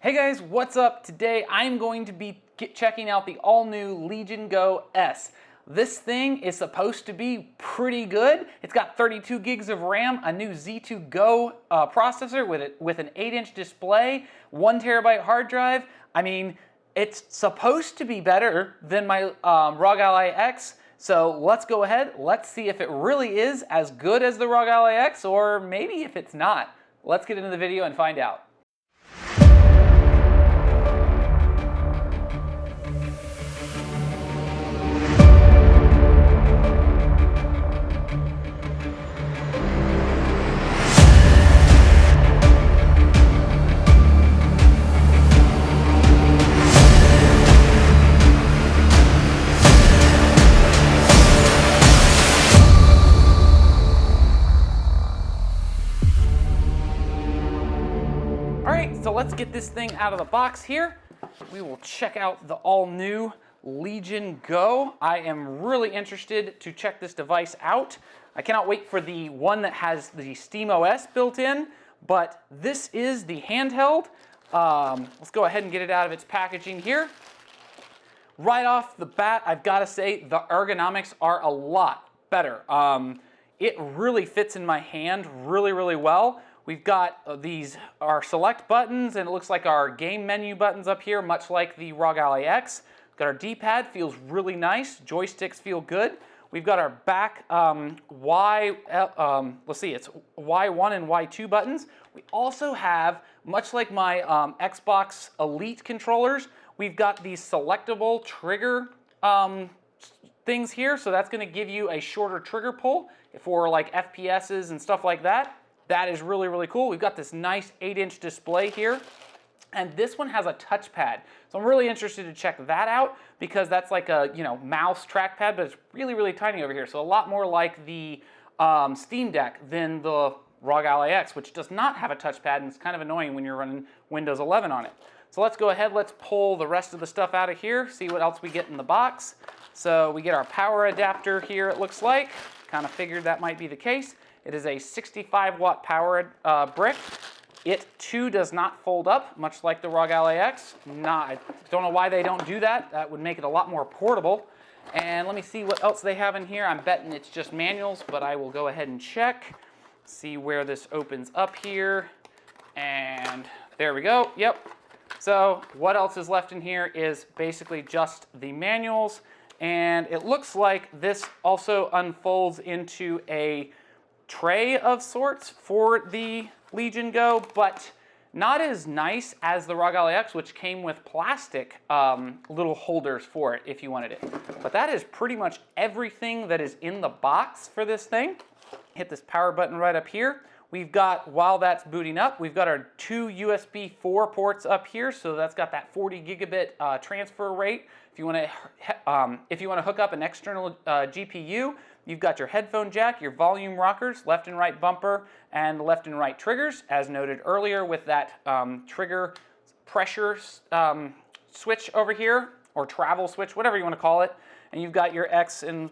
Hey guys, what's up? Today I'm going to be checking out the all-new Legion Go S. This thing is supposed to be pretty good. It's got 32 gigs of RAM, a new Z2 Go processor with an 8-inch display, 1 terabyte hard drive. I mean, it's supposed to be better than my ROG Ally X. So let's go ahead, let's see if it really is as good as the ROG Ally X, or maybe if it's not. Let's get into the video and find out. Alright, so let's get this thing out of the box here. We will check out the all-new Legion Go. I am really interested to check this device out. I cannot wait for the one that has the SteamOS built in, but this is the handheld. Let's go ahead and get it out of its packaging here. Right off the bat, I've got to say the ergonomics are a lot better. It really fits in my hand really well. We've got our select buttons, and it looks like our game menu buttons up here, much like the ROG Ally X. We've got our D-pad, feels really nice. Joysticks feel good. We've got our back let's see, it's Y1 and Y2 buttons. We also have, much like my Xbox Elite controllers, we've got these selectable trigger things here. So that's going to give you a shorter trigger pull for like FPSs and stuff like that. That is really cool. We've got this nice 8-inch display here, and this one has a touchpad. So I'm really interested to check that out because that's like a mouse trackpad, but it's really tiny over here. So a lot more like the Steam Deck than the ROG Ally X, which does not have a touchpad, and it's kind of annoying when you're running Windows 11 on it. So let's go ahead, let's pull the rest of the stuff out of here, see what else we get in the box. So we get our power adapter here, it looks like. Kind of figured that might be the case. It is a 65-watt power brick. It too does not fold up, much like the ROG Ally X. I don't know why they don't do that. That would make it a lot more portable. And let me see what else they have in here. I'm betting it's just manuals, but I will go ahead and check. See where this opens up here. And there we go. Yep. So what else is left in here is basically just the manuals. And it looks like this also unfolds into a tray of sorts for the Legion Go, but not as nice as the ROG Ally X, which came with plastic little holders for it if you wanted it. But that is pretty much everything that is in the box for this thing. Hit this power button right up here. We've got, while that's booting up, we've got our 2 USB 4 ports up here, so that's got that 40 gigabit transfer rate. If you want to hook up an external GPU, you've got your headphone jack, your volume rockers, left and right bumper, and left and right triggers, as noted earlier with that trigger pressure switch over here, or travel switch, whatever you want to call it. And you've got your X, A,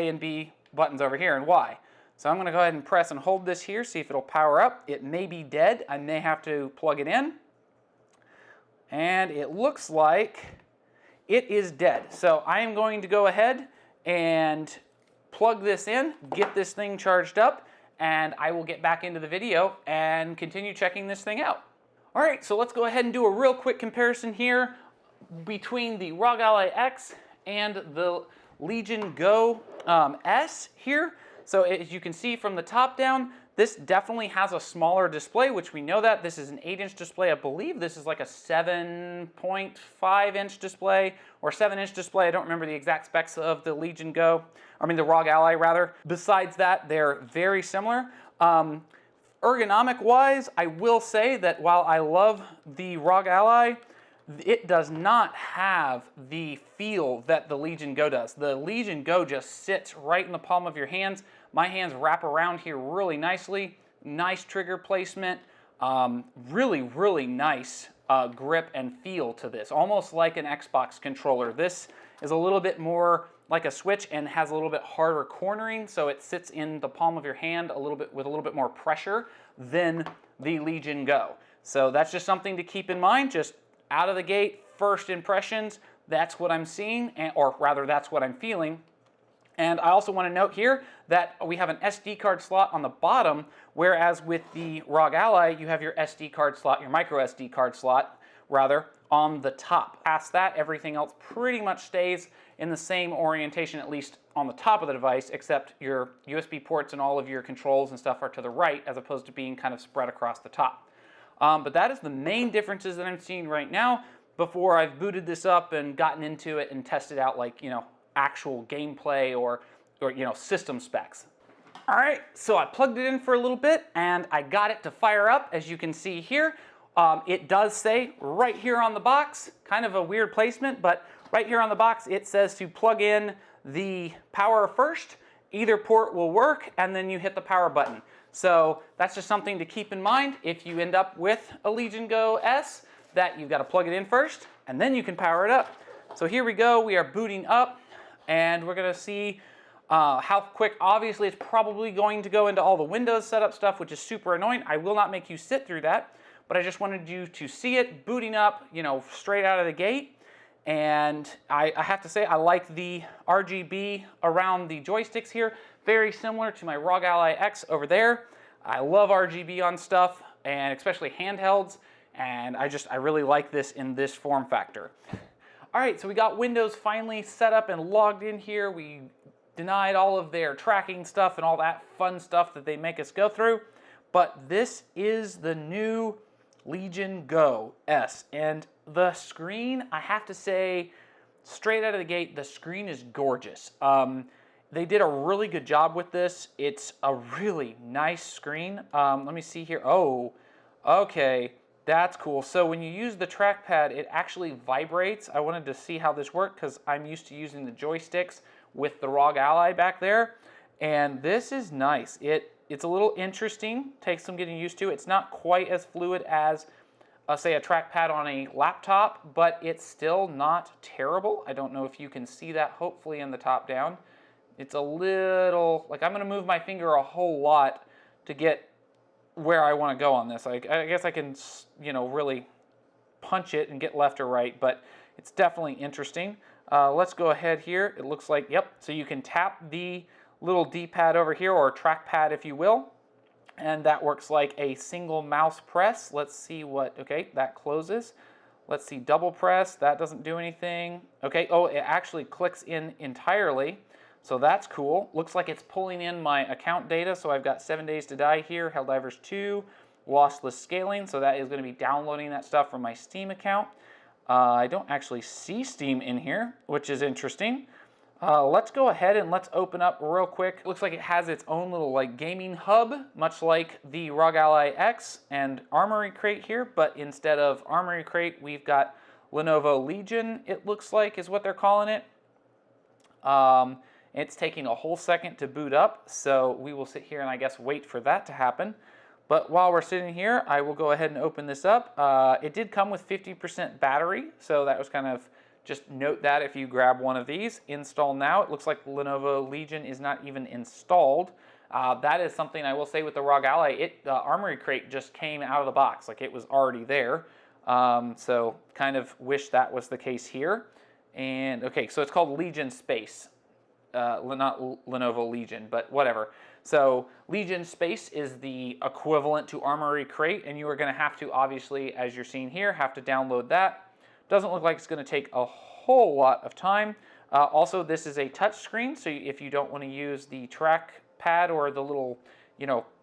and B buttons over here, and Y. So I'm going to go ahead and press and hold this here, see if it'll power up. It may be dead. I may have to plug it in. And it looks like it is dead. So I am going to go ahead and plug this in, get this thing charged up, and I will get back into the video and continue checking this thing out. All right, so let's go ahead and do a real quick comparison here between the ROG Ally X and the Legion Go S here. So as you can see from the top down, this definitely has a smaller display, which we know that. This is an 8-inch display. I believe this is like a 7.5-inch display or 7-inch display. I don't remember the exact specs of the Legion Go, the ROG Ally rather. Besides that, they're very similar. Ergonomic-wise, I will say that while I love the ROG Ally, it does not have the feel that the Legion Go does. The Legion Go just sits right in the palm of your hands. My hands wrap around here really nicely. Nice trigger placement. Really nice grip and feel to this. Almost like an Xbox controller. This is a little bit more like a Switch and has a little bit harder cornering, so it sits in the palm of your hand a little bit with a little bit more pressure than the Legion Go. So that's just something to keep in mind, just out of the gate, first impressions, that's what I'm seeing, or rather that's what I'm feeling. And I also want to note here that we have an SD card slot on the bottom, whereas with the ROG Ally, you have your SD card slot, your micro SD card slot, rather, on the top. Past that, everything else pretty much stays in the same orientation, at least on the top of the device, except your USB ports and all of your controls and stuff are to the right, as opposed to being kind of spread across the top. But that is the main differences that I'm seeing right now before I've booted this up and gotten into it and tested out, like, actual gameplay or system specs. All right, so I plugged it in for a little bit and I got it to fire up. As you can see here, it does say right here on the box, kind of a weird placement, but right here on the box it says to plug in the power first. Either port will work, and then you hit the power button. So that's just something to keep in mind if you end up with a Legion Go S, that you've got to plug it in first and then you can power it up. So here we go, we are booting up. And we're going to see how quick. Obviously, it's probably going to go into all the Windows setup stuff, which is super annoying. I will not make you sit through that, but I just wanted you to see it booting up, straight out of the gate. And I have to say, I like the RGB around the joysticks here. Very similar to my ROG Ally X over there. I love RGB on stuff, and especially handhelds. And I really like this in this form factor. All right, so we got Windows finally set up and logged in here. We denied all of their tracking stuff and all that fun stuff that they make us go through. But this is the new Legion Go S. And the screen, I have to say, straight out of the gate, the screen is gorgeous. They did a really good job with this. It's a really nice screen. Let me see here. Oh, okay. That's cool. So when you use the trackpad, it actually vibrates. I wanted to see how this worked because I'm used to using the joysticks with the ROG Ally back there. And this is nice. It's a little interesting, takes some getting used to. It's not quite as fluid as, say, a trackpad on a laptop, but it's still not terrible. I don't know if you can see that, hopefully in the top down. It's a little, like, I'm going to move my finger a whole lot to get where I want to go on this. I guess I can, really punch it and get left or right, but it's definitely interesting. Let's go ahead here. It looks like, yep, so you can tap the little D-pad over here, or trackpad if you will, and that works like a single mouse press. Let's see what, okay, that closes. Let's see, double press, that doesn't do anything. Okay, oh, it actually clicks in entirely. So that's cool. Looks like it's pulling in my account data. So I've got 7 Days to Die here, Helldivers 2, lossless scaling. So that is going to be downloading that stuff from my Steam account. I don't actually see Steam in here, which is interesting. Let's go ahead and let's open up real quick. Looks like it has its own little gaming hub, much like the ROG Ally X and Armory Crate here. But instead of Armory Crate, we've got Lenovo Legion, it looks like is what they're calling it. It's taking a whole second to boot up, so we will sit here and I guess wait for that to happen. But while we're sitting here, I will go ahead and open this up. It did come with 50% battery, so that was kind of, just note that if you grab one of these. Install now. It looks like Lenovo Legion is not even installed. That is something I will say with the ROG Ally. The Armory Crate just came out of the box, like it was already there. So kind of wish that was the case here. And okay, so it's called Legion Space. Not Lenovo Legion, but whatever. So Legion Space is the equivalent to Armory Crate, and you are going to have to, obviously, as you're seeing here, have to download that. Doesn't look like it's going to take a whole lot of time. Also, this is a touch screen, so if you don't want to use the trackpad or the little,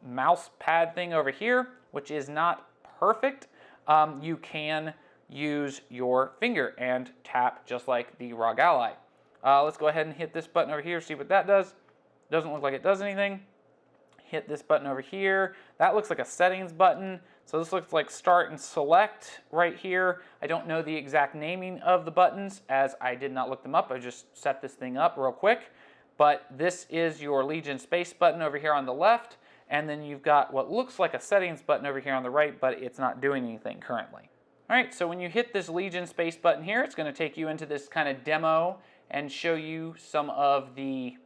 mouse pad thing over here, which is not perfect, you can use your finger and tap just like the ROG Ally. Let's go ahead and hit this button over here, see what that does. Doesn't look like it does anything. Hit this button over here. That looks like a settings button. So this looks like start and select right here. I don't know the exact naming of the buttons as I did not look them up. I just set this thing up real quick. But this is your Legion Space button over here on the left. And then you've got what looks like a settings button over here on the right, but it's not doing anything currently. All right, so when you hit this Legion Space button here, it's going to take you into this kind of demo and show you some of the,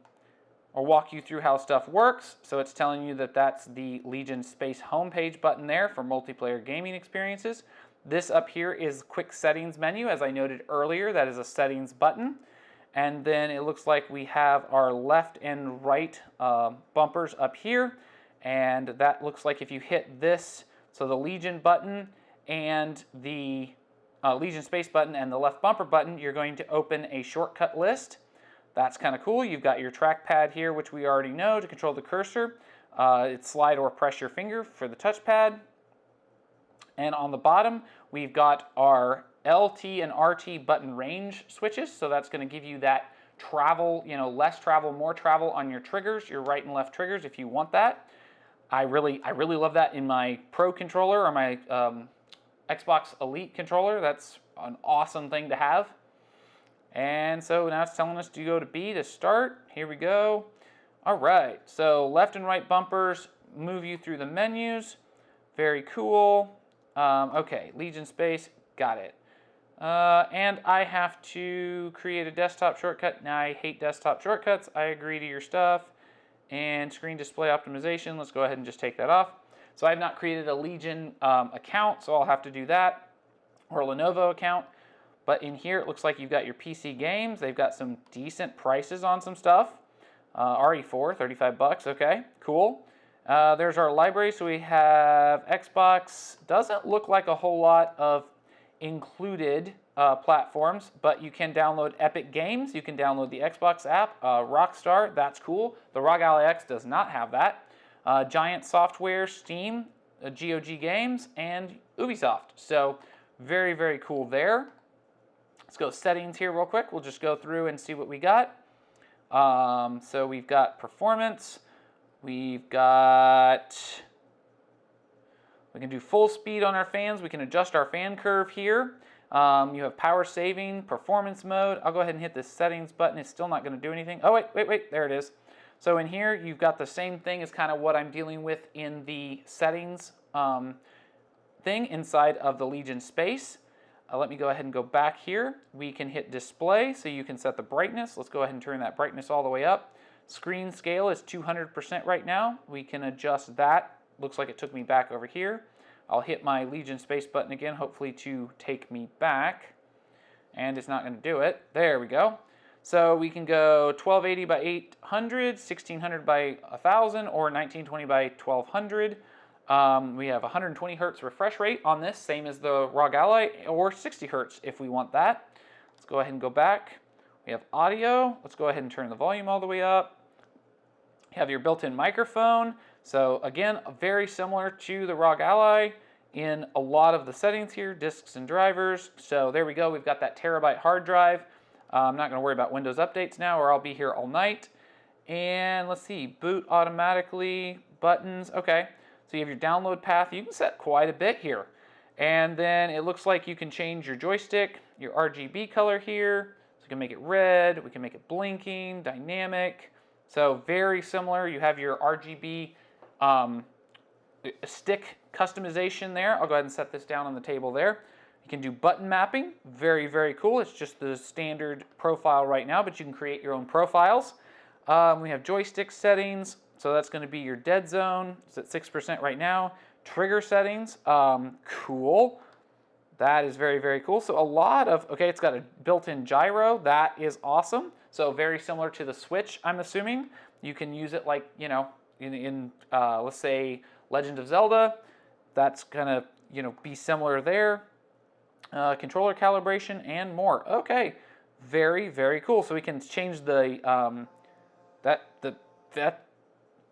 or walk you through how stuff works. So it's telling you that that's the Legion Space homepage button there for multiplayer gaming experiences. This up here is quick settings menu. As I noted earlier, that is a settings button. And then it looks like we have our left and right bumpers up here. And that looks like if you hit this, so the Legion button and the Legion Space button and the left bumper button, you're going to open a shortcut list. That's kind of cool. You've got your trackpad here, which we already know to control the cursor. It's slide or press your finger for the touchpad. And on the bottom, we've got our LT and RT button range switches. So that's going to give you that travel, less travel, more travel on your triggers, your right and left triggers if you want that. I really love that in my Pro controller or my Xbox Elite controller. That's an awesome thing to have. And so now it's telling us to go to B to start. Here we go. All right, so left and right bumpers move you through the menus. Very cool. Okay, Legion Space, got it. And I have to create a desktop shortcut. Now I hate desktop shortcuts. I agree to your stuff. And screen display optimization, let's go ahead and just take that off. So I have not created a Legion account, so I'll have to do that, or a Lenovo account. But in here, it looks like you've got your PC games. They've got some decent prices on some stuff. RE4, 35 bucks, okay, cool. There's our library, so we have Xbox. Doesn't look like a whole lot of included platforms, but you can download Epic Games. You can download the Xbox app, Rockstar, that's cool. The ROG Ally X does not have that. Giant Software, Steam, GOG Games, and Ubisoft. So very, very cool there. Let's go settings here real quick. We'll just go through and see what we got. So we've got performance. We can do full speed on our fans. We can adjust our fan curve here. You have power saving, performance mode. I'll go ahead and hit this settings button. It's still not going to do anything. Oh, wait, there it is. So in here, you've got the same thing as kind of what I'm dealing with in the settings thing inside of the Legion Space. Let me go ahead and go back here. We can hit display, so you can set the brightness. Let's go ahead and turn that brightness all the way up. Screen scale is 200% right now. We can adjust that. Looks like it took me back over here. I'll hit my Legion Space button again, hopefully to take me back. And it's not going to do it. There we go. So we can go 1280 by 800, 1600 by 1000, or 1920 by 1200. We have 120 hertz refresh rate on this, same as the ROG Ally, or 60 hertz if we want that. Let's go ahead and go back. We have audio. Let's go ahead and turn the volume all the way up. You have your built-in microphone. So again, very similar to the ROG Ally in a lot of the settings here, disks and drivers. So there we go. We've got that terabyte hard drive. I'm not going to worry about Windows updates now, or I'll be here all night. And let's see, boot automatically, buttons. Okay. So you have your download path. You can set quite a bit here. And then it looks like you can change your joystick, your RGB color here. So you can make it red, we can make it blinking, dynamic. So very similar. You have your RGB stick customization there. I'll go ahead and set this down on the table there. You can do button mapping. Very, very cool. It's just the standard profile right now, but you can create your own profiles. We have joystick settings. So that's going to be your dead zone. It's at 6% right now. Trigger settings, cool. That is very, very cool. So a lot of, okay, it's got a built-in gyro. That is awesome. So very similar to the Switch, I'm assuming. You can use it like, in let's say, Legend of Zelda. That's going to, be similar there. Controller calibration and more. Okay, very, very cool. So we can change the,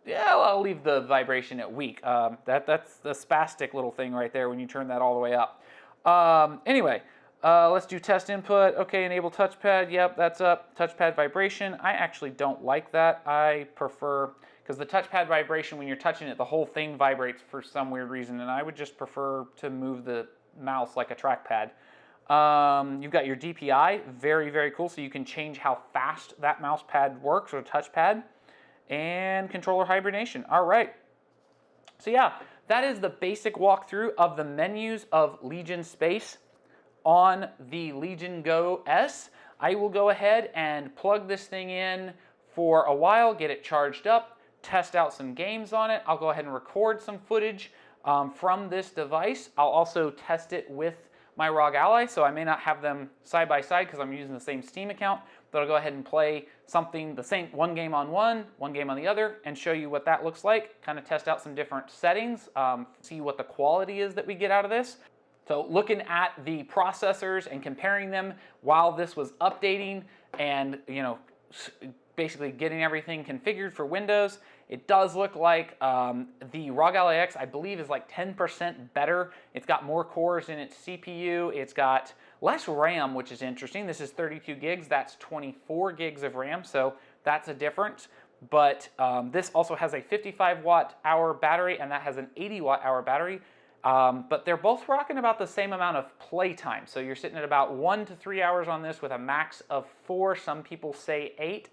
yeah, I'll leave the vibration at weak. That's the spastic little thing right there when you turn that all the way up. Anyway, let's do test input. Okay, enable touchpad. Yep, that's up. Touchpad vibration. I actually don't like that. I prefer, because the touchpad vibration, when you're touching it, the whole thing vibrates for some weird reason, and I would just prefer to move the mouse like a trackpad. You've got your DPI. Very, very cool. So you can change how fast that mouse pad works, or touchpad. And controller hibernation. All right. So yeah, that is the basic walkthrough of the menus of Legion Space on the Legion Go S. I will go ahead and plug this thing in for a while, get it charged up, test out some games on it. I'll go ahead and record some footage from this device. I'll also test it with my ROG Ally, so I may not have them side by side because I'm using the same Steam account, but I'll go ahead and play something, the same, one game on one game on the other, and show you what that looks like, kind of test out some different settings, see what the quality is that we get out of this. So looking at the processors and comparing them while this was updating and, you know, basically getting everything configured for Windows, it does look like the ROG Ally X, I believe, is like 10% better. It's got more cores in its CPU. It's got less RAM, which is interesting. This is 32 gigs. That's 24 gigs of RAM, so that's a difference. But this also has a 55 watt-hour battery, and that has an 80 watt-hour battery. But they're both rocking about the same amount of playtime. So you're sitting at about 1 to 3 hours on this with a max of 4. Some people say 8.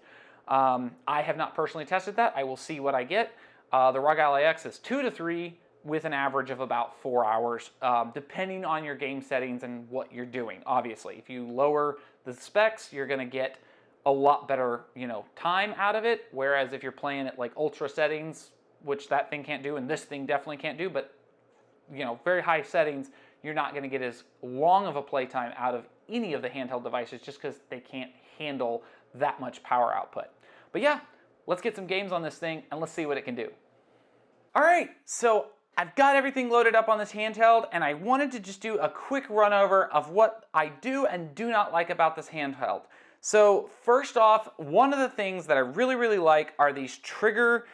I have not personally tested that. I will see what I get. The ROG Ally X is 2 to 3 with an average of about 4 hours, depending on your game settings and what you're doing. Obviously, if you lower the specs, you're going to get a lot better, you know, time out of it. Whereas if you're playing at like ultra settings, which that thing can't do, and this thing definitely can't do, but you know, very high settings, you're not going to get as long of a playtime out of any of the handheld devices just because they can't handle that much power output. But yeah, let's get some games on this thing and let's see what it can do. All right, so I've got everything loaded up on this handheld, and I wanted to just do a quick run over of what I do and do not like about this handheld. So first off, one of the things that I really like are these trigger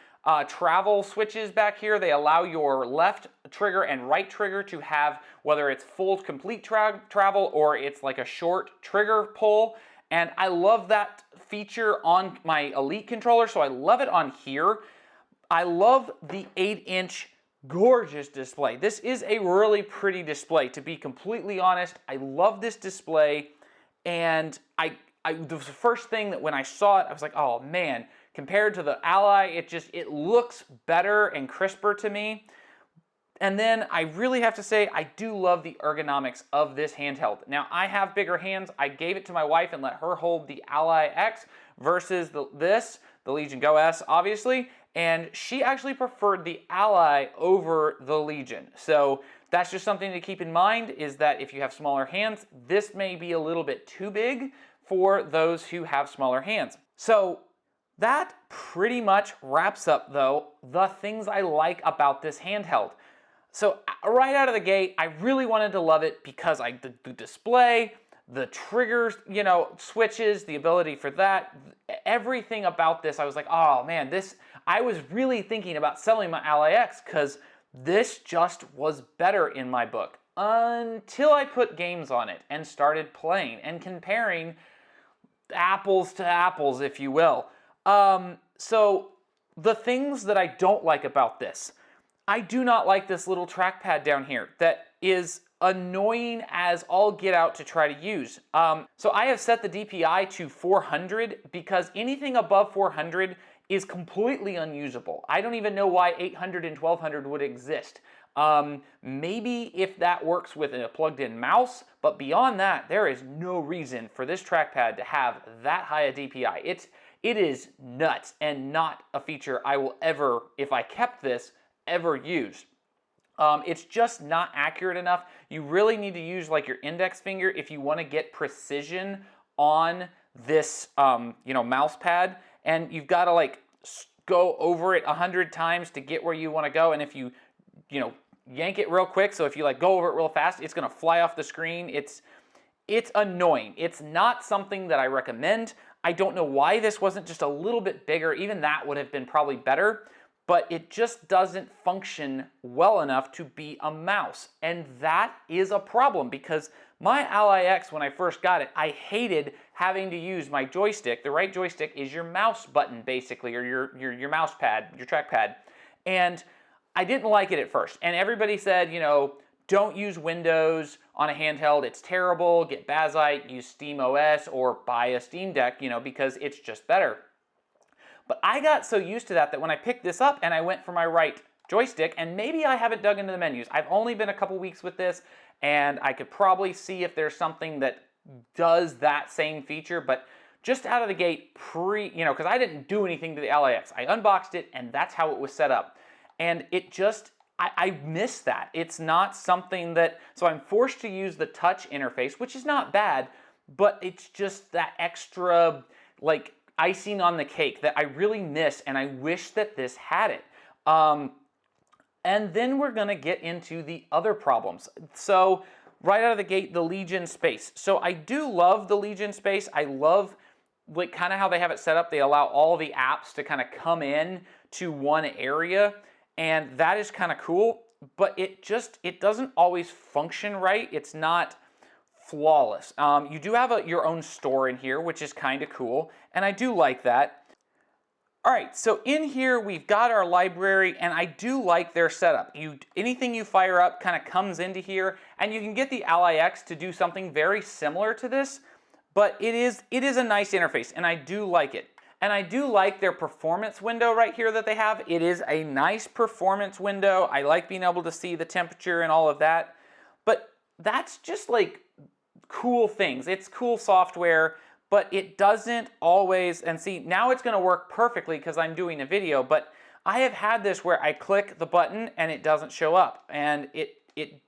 travel switches back here. They allow your left trigger and right trigger to have, whether it's full complete travel or it's like a short trigger pull. And I love that feature on my Elite controller, so I love it on here. I love the 8-inch gorgeous display. This is a really pretty display, to be completely honest. I love this display, and the first thing that when I saw it, I was like, oh man, compared to the Ally, it looks better and crisper to me. And then I really have to say, I do love the ergonomics of this handheld. Now, I have bigger hands. I gave it to my wife and let her hold the Ally X versus the Legion Go S, obviously, and she actually preferred the Ally over the Legion. So that's just something to keep in mind, is that if you have smaller hands, this may be a little bit too big for those who have smaller hands. So that pretty much wraps up, though, the things I like about this handheld. So right out of the gate, I really wanted to love it because the display, the triggers, you know, switches, the ability for that, everything about this, I was like, oh man, I was really thinking about selling my Ally X because this just was better in my book until I put games on it and started playing and comparing apples to apples, if you will. So the things that I don't like about this, I do not like this little trackpad down here that is annoying as all get out to try to use. So I have set the DPI to 400 because anything above 400 is completely unusable. I don't even know why 800 and 1200 would exist. Maybe if that works with a plugged-in mouse, but beyond that, there is no reason for this trackpad to have that high a DPI. It is nuts and not a feature I will ever, if I kept this, ever use. It's just not accurate enough. You really need to use like your index finger if you want to get precision on this you know, mouse pad, and you've got to like go over it 100 times to get where you want to go. And if you know, yank it real quick, so if you like go over it real fast, it's going to fly off the screen. It's annoying. It's not something that I recommend. I don't know why this wasn't just a little bit bigger. Even that would have been probably better, but it just doesn't function well enough to be a mouse. And that is a problem because my Ally X, when I first got it, I hated having to use my joystick. The right joystick is your mouse button, basically, or your mouse pad, your trackpad. And I didn't like it at first. And everybody said, you know, don't use Windows on a handheld. It's terrible. Get Bazite, use Steam OS, or buy a Steam Deck, you know, because it's just better. But I got so used to that when I picked this up and I went for my right joystick, and maybe I haven't dug into the menus. I've only been a couple weeks with this, and I could probably see if there's something that does that same feature, but just out of the gate, because I didn't do anything to the LAX. I unboxed it, and that's how it was set up. And it just, I miss that. It's not something that, so I'm forced to use the touch interface, which is not bad, but it's just that extra, like, icing on the cake that I really miss, and I wish that this had it. And then we're gonna get into the other problems. So right out of the gate, the Legion space. So I do love the Legion space. I love like kind of how they have it set up. They allow all the apps to kind of come in to one area, and that is kind of cool, but it doesn't always function right. It's not flawless. You do have your own store in here, which is kind of cool, and I do like that. All right, so in here we've got our library, and I do like their setup. Anything you fire up kind of comes into here, and you can get the LIX to do something very similar to this, but it is a nice interface, and I do like it. And I do like their performance window right here that they have. It is a nice performance window. I like being able to see the temperature and all of that, but that's just like cool things. It's cool software, but it doesn't always, and see, now it's gonna work perfectly because I'm doing a video, but I have had this where I click the button and it doesn't show up, and it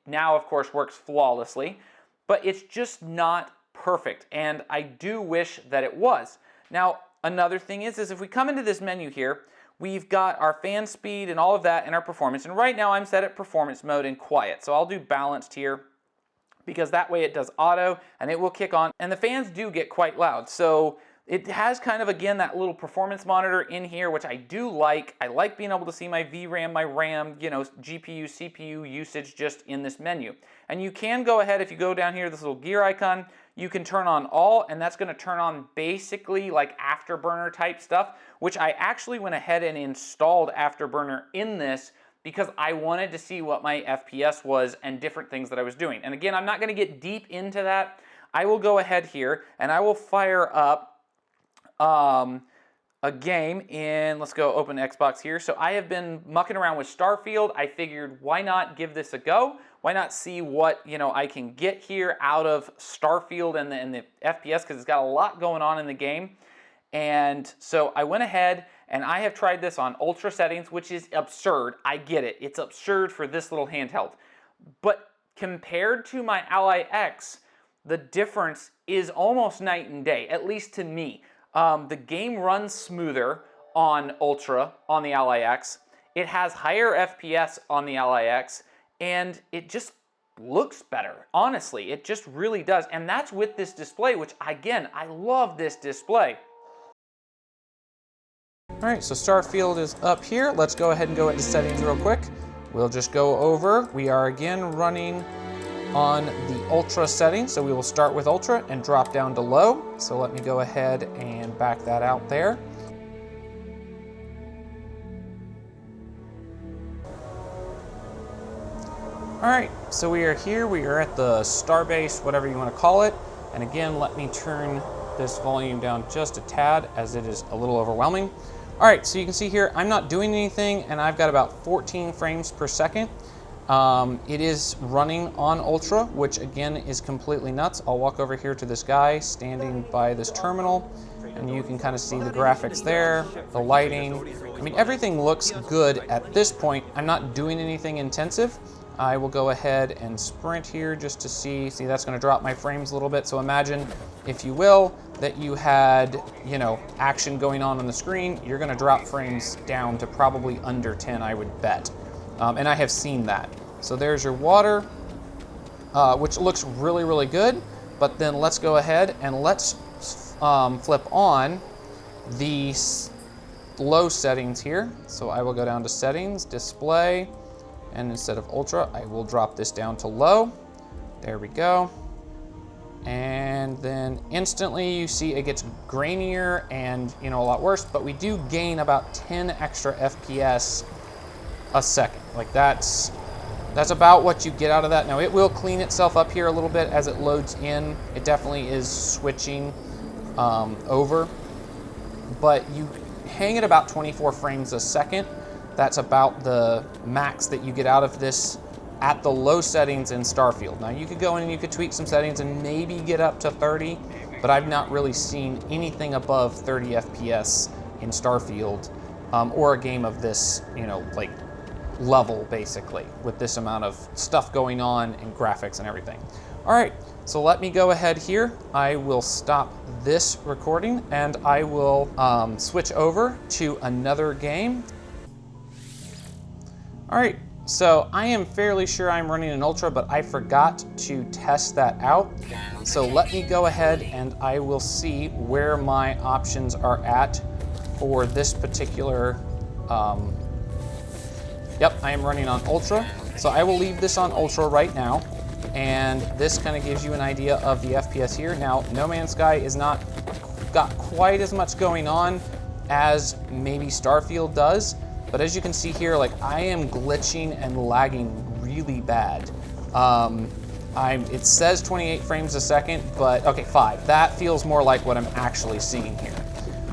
now, of course, works flawlessly, but it's just not perfect, and I do wish that it was. Now, another thing is if we come into this menu here, we've got our fan speed and all of that and our performance, and right now I'm set at performance mode and quiet, so I'll do balanced here, because that way it does auto and it will kick on, and the fans do get quite loud. So it has kind of, again, that little performance monitor in here, which I do like. I like being able to see my VRAM, my RAM, GPU, CPU usage just in this menu. And you can go ahead, if you go down here, this little gear icon, you can turn on all, and that's gonna turn on basically like Afterburner type stuff, which I actually went ahead and installed Afterburner in this because I wanted to see what my FPS was and different things that I was doing. And again, I'm not gonna get deep into that. I will go ahead here and I will fire up a game in, let's go open Xbox here. So I have been mucking around with Starfield. I figured, why not give this a go? Why not see what I can get here out of Starfield and the FPS, because it's got a lot going on in the game. And so I went ahead and I have tried this on ultra settings, which is absurd. I get it. It's absurd for this little handheld. But compared to my Ally X, the difference is almost night and day, at least to me. The game runs smoother on ultra on the Ally X. It has higher FPS on the Ally X, and it just looks better. Honestly, it just really does. And that's with this display, which again, I love this display. All right, so Starfield is up here. Let's go ahead and go into settings real quick. We'll just go over. We are again running on the Ultra settings, so we will start with Ultra and drop down to low. So let me go ahead and back that out there. All right, so we are here. We are at the Starbase, whatever you want to call it. And again, let me turn this volume down just a tad, as it is a little overwhelming. All right, so you can see here, I'm not doing anything, and I've got about 14 frames per second. It is running on Ultra, which again is completely nuts. I'll walk over here to this guy standing by this terminal, and you can kind of see the graphics there, the lighting. I mean, everything looks good at this point. I'm not doing anything intensive. I will go ahead and sprint here just to see that's gonna drop my frames a little bit. So imagine, if you will, that you had, action going on the screen, you're gonna drop frames down to probably under 10, I would bet. And I have seen that. So there's your water, which looks really, really good. But then let's go ahead and let's flip on the low settings here. So I will go down to settings, display, and instead of ultra, I will drop this down to low. There we go. And then instantly you see it gets grainier and a lot worse, but we do gain about 10 extra FPS a second. Like that's about what you get out of that. Now it will clean itself up here a little bit as it loads in. It definitely is switching over, but you hang at about 24 frames a second. That's about the max that you get out of this at the low settings in Starfield. Now you could go in and you could tweak some settings and maybe get up to 30, but I've not really seen anything above 30 FPS in Starfield, or a game of this, you know, like level basically, with this amount of stuff going on and graphics and everything. All right, so let me go ahead here. I will stop this recording and I will switch over to another game. All right, so I am fairly sure I'm running an Ultra, but I forgot to test that out. So let me go ahead and I will see where my options are at for this particular, yep, I am running on Ultra. So I will leave this on Ultra right now. And this kind of gives you an idea of the FPS here. Now, No Man's Sky is not got quite as much going on as maybe Starfield does. But as you can see here, like I am glitching and lagging really bad. It says 28 frames a second, but okay, 5. That feels more like what I'm actually seeing here.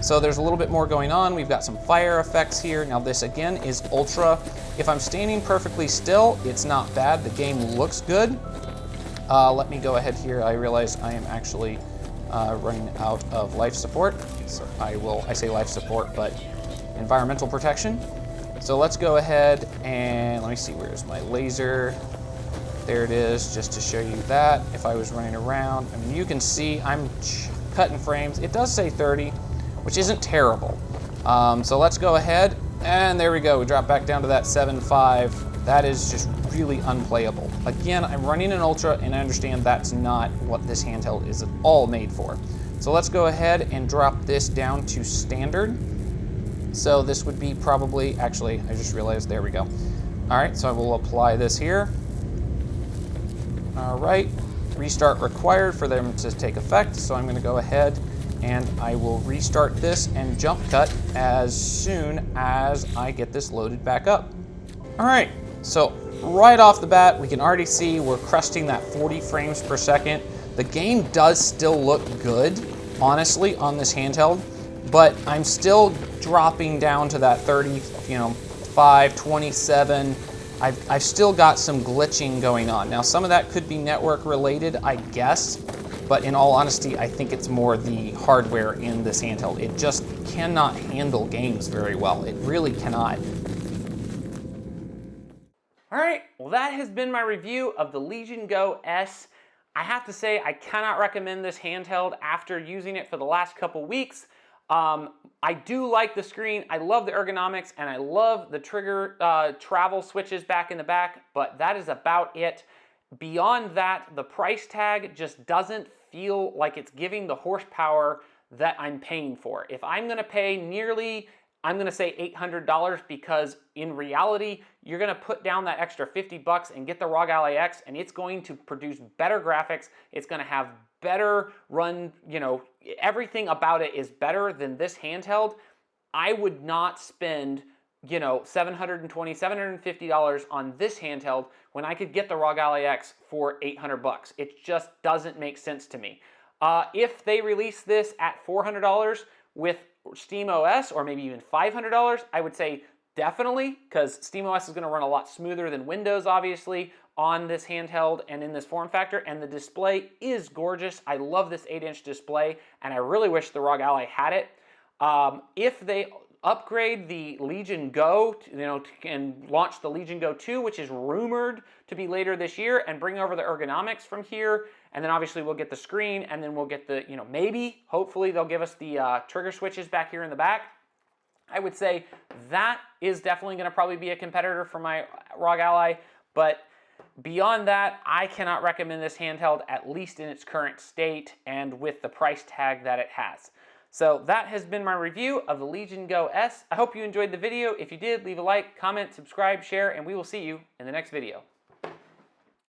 So there's a little bit more going on. We've got some fire effects here. Now this again is Ultra. If I'm standing perfectly still, it's not bad. The game looks good. Let me go ahead here. I realize I am actually running out of life support. So I say life support, but environmental protection. So let's go ahead and let me see, where's my laser? There it is, just to show you that. If I was running around, I mean, you can see I'm cutting frames. It does say 30, which isn't terrible. So let's go ahead, and there we go. We drop back down to that 7.5. That is just really unplayable. Again, I'm running an Ultra, and I understand that's not what this handheld is at all made for. So let's go ahead and drop this down to standard. So this would be probably, actually, I just realized, there we go. All right, so I will apply this here. All right, restart required for them to take effect. So I'm gonna go ahead and I will restart this and jump cut as soon as I get this loaded back up. All right, so right off the bat, we can already see we're cresting that 40 frames per second. The game does still look good, honestly, on this handheld, but I'm still dropping down to that 30, 5, 27. I've still got some glitching going on. Now, some of that could be network related, I guess, but in all honesty, I think it's more the hardware in this handheld. It just cannot handle games very well. It really cannot. All right, well that has been my review of the Legion Go S. I have to say I cannot recommend this handheld after using it for the last couple weeks. I do like the screen, I love the ergonomics, and I love the trigger travel switches back in the back, but that is about it. Beyond that, the price tag just doesn't feel like it's giving the horsepower that I'm paying for. If I'm gonna pay nearly, I'm gonna say $800, because in reality, you're gonna put down that extra 50 bucks and get the ROG Ally X, and it's going to produce better graphics. It's gonna have better run, everything about it is better than this handheld. I would not spend, $720, $750 on this handheld when I could get the ROG Ally X for 800 bucks. It just doesn't make sense to me. If they release this at $400 with SteamOS, or maybe even $500, I would say definitely, because SteamOS is going to run a lot smoother than Windows, obviously, on this handheld and in this form factor, and the display is gorgeous. I love this 8-inch display, and I really wish the ROG Ally had it. If they upgrade the Legion Go, and launch the Legion Go 2, which is rumored to be later this year, and bring over the ergonomics from here, and then obviously we'll get the screen, and then we'll get the, maybe, hopefully they'll give us the trigger switches back here in the back. I would say that is definitely going to probably be a competitor for my ROG Ally, but beyond that, I cannot recommend this handheld, at least in its current state and with the price tag that it has. So that has been my review of the Legion Go S. I hope you enjoyed the video. If you did, leave a like, comment, subscribe, share, and we will see you in the next video.